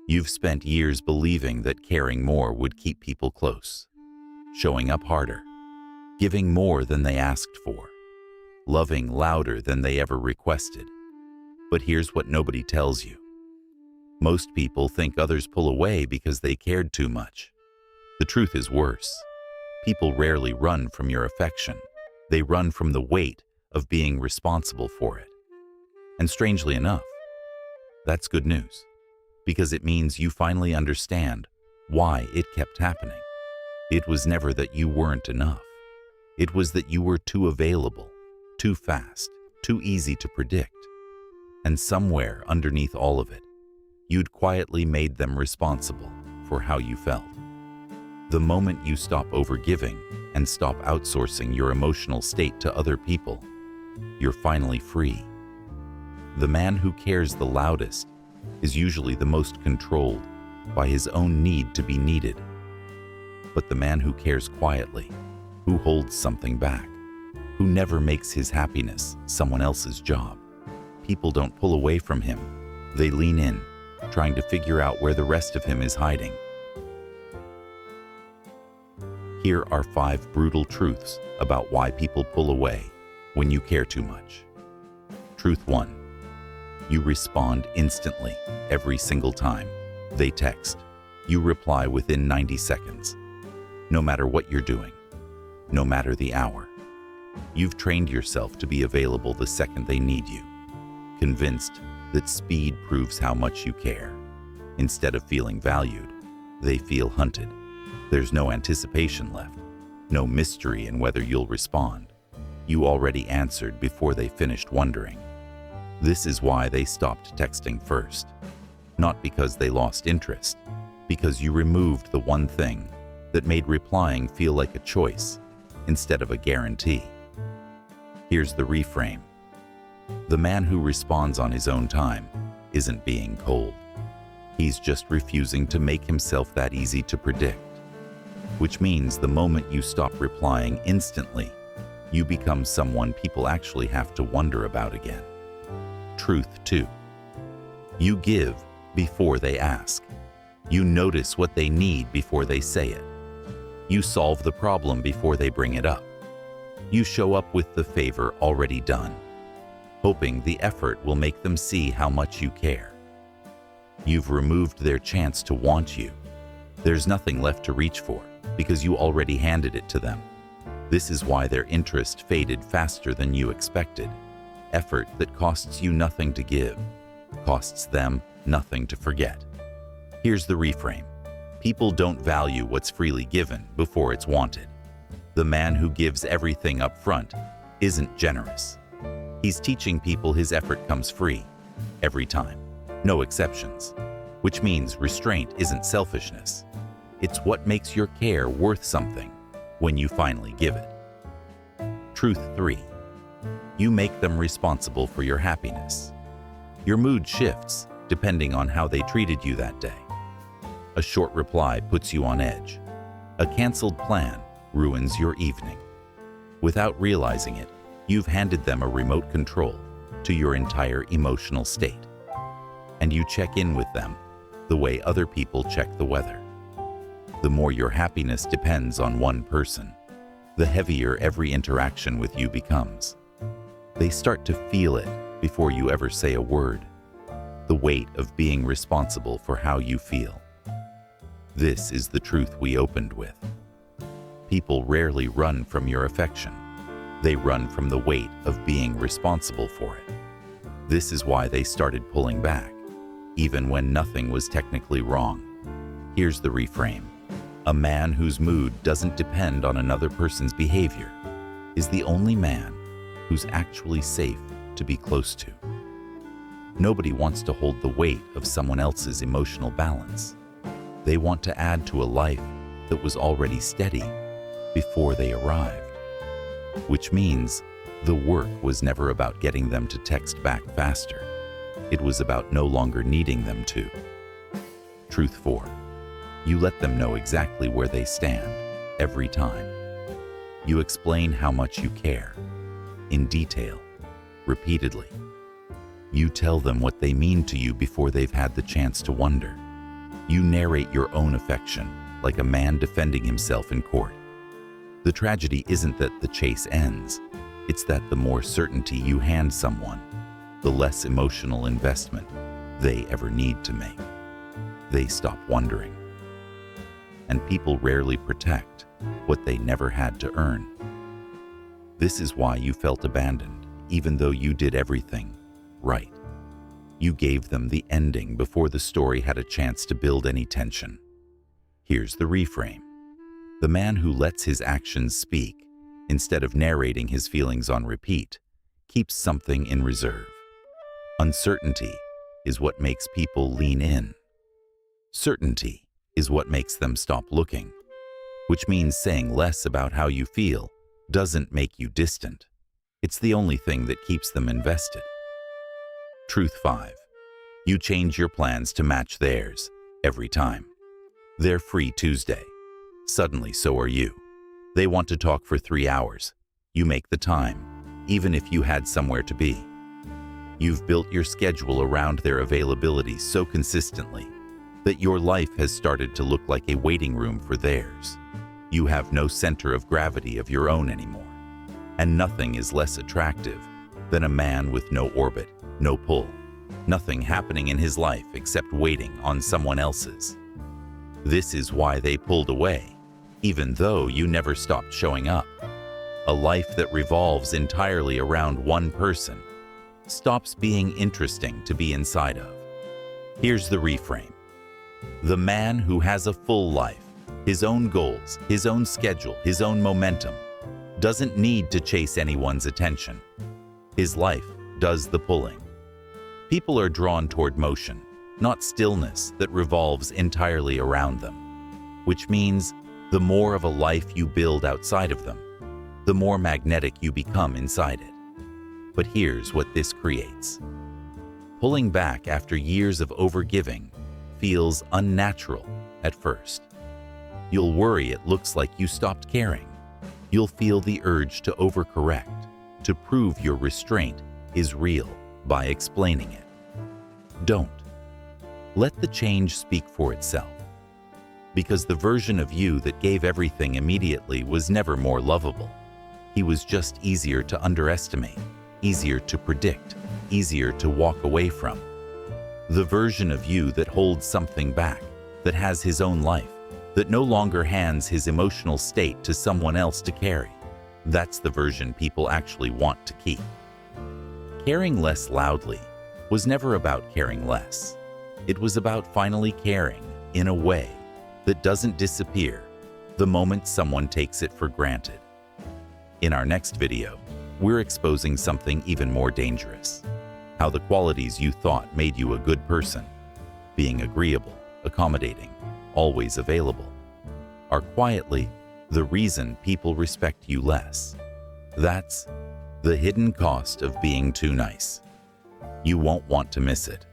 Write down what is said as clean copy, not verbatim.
You've spent years believing that caring more would keep people close, showing up harder, giving more than they asked for, loving louder than they ever requested. But here's what nobody tells you. Most people think others pull away because they cared too much. The truth is worse. People rarely run from your affection. They run from the weight of being responsible for it. And strangely enough, that's good news, because it means you finally understand why it kept happening. It was never that you weren't enough. It was that you were too available, too fast, too easy to predict. And somewhere underneath all of it, you'd quietly made them responsible for how you felt. The moment you stop overgiving and stop outsourcing your emotional state to other people, you're finally free. The man who cares the loudest is usually the most controlled by his own need to be needed. But the man who cares quietly, who holds something back, who never makes his happiness someone else's job, people don't pull away from him. They lean in, trying to figure out where the rest of him is hiding. Here are 5 brutal truths about why people pull away when you care too much. Truth 1. You respond instantly every single time they text. You reply within 90 seconds, no matter what you're doing, no matter the hour. You've trained yourself to be available the second they need you, convinced that speed proves how much you care. Instead of feeling valued, they feel hunted. There's no anticipation left, no mystery in whether you'll respond. You already answered before they finished wondering. This is why they stopped texting first. Not because they lost interest, because you removed the one thing that made replying feel like a choice instead of a guarantee. Here's the reframe. The man who responds on his own time isn't being cold. He's just refusing to make himself that easy to predict. Which means the moment you stop replying instantly, you become someone people actually have to wonder about again. Truth 2. You give before they ask. You notice what they need before they say it. You solve the problem before they bring it up. You show up with the favor already done, hoping the effort will make them see how much you care. You've removed their chance to want you. There's nothing left to reach for, because you already handed it to them. This is why their interest faded faster than you expected. Effort that costs you nothing to give, costs them nothing to forget. Here's the reframe. People don't value what's freely given before it's wanted. The man who gives everything up front isn't generous. He's teaching people his effort comes free, every time, no exceptions. Which means restraint isn't selfishness. It's what makes your care worth something when you finally give it. Truth 3. You make them responsible for your happiness. Your mood shifts depending on how they treated you that day. A short reply puts you on edge. A canceled plan ruins your evening. Without realizing it, you've handed them a remote control to your entire emotional state. And you check in with them the way other people check the weather. The more your happiness depends on one person, the heavier every interaction with you becomes. They start to feel it before you ever say a word. The weight of being responsible for how you feel. This is the truth we opened with. People rarely run from your affection. They run from the weight of being responsible for it. This is why they started pulling back, even when nothing was technically wrong. Here's the reframe. A man whose mood doesn't depend on another person's behavior is the only man who's actually safe to be close to. Nobody wants to hold the weight of someone else's emotional balance. They want to add to a life that was already steady before they arrived. Which means the work was never about getting them to text back faster. It was about no longer needing them to. Truth 4. You let them know exactly where they stand every time. You explain how much you care, in detail, repeatedly. You tell them what they mean to you before they've had the chance to wonder. You narrate your own affection like a man defending himself in court. The tragedy isn't that the chase ends, it's that the more certainty you hand someone, the less emotional investment they ever need to make. They stop wondering. And people rarely protect what they never had to earn. This is why you felt abandoned, even though you did everything right. You gave them the ending before the story had a chance to build any tension. Here's the reframe. The man who lets his actions speak, instead of narrating his feelings on repeat, keeps something in reserve. Uncertainty is what makes people lean in. Certainty is what makes them stop looking, which means saying less about how you feel doesn't make you distant. It's the only thing that keeps them invested. Truth 5. You change your plans to match theirs every time. They're free Tuesday. Suddenly, so are you. They want to talk for 3 hours. You make the time, even if you had somewhere to be. You've built your schedule around their availability so consistently that your life has started to look like a waiting room for theirs. You have no center of gravity of your own anymore. And nothing is less attractive than a man with no orbit, no pull, nothing happening in his life except waiting on someone else's. This is why they pulled away, even though you never stopped showing up. A life that revolves entirely around one person stops being interesting to be inside of. Here's the reframe. The man who has a full life, his own goals, his own schedule, his own momentum, doesn't need to chase anyone's attention. His life does the pulling. People are drawn toward motion, not stillness that revolves entirely around them, which means the more of a life you build outside of them, the more magnetic you become inside it. But here's what this creates. Pulling back after years of overgiving feels unnatural at first. You'll worry it looks like you stopped caring. You'll feel the urge to overcorrect, to prove your restraint is real by explaining it. Don't. Let the change speak for itself. Because the version of you that gave everything immediately was never more lovable. He was just easier to underestimate, easier to predict, easier to walk away from. The version of you that holds something back, that has his own life, that no longer hands his emotional state to someone else to carry. That's the version people actually want to keep. Caring less loudly was never about caring less. It was about finally caring in a way that doesn't disappear the moment someone takes it for granted. In our next video, we're exposing something even more dangerous. How the qualities you thought made you a good person, being agreeable, accommodating, always available, are quietly the reason people respect you less. That's the hidden cost of being too nice. You won't want to miss it.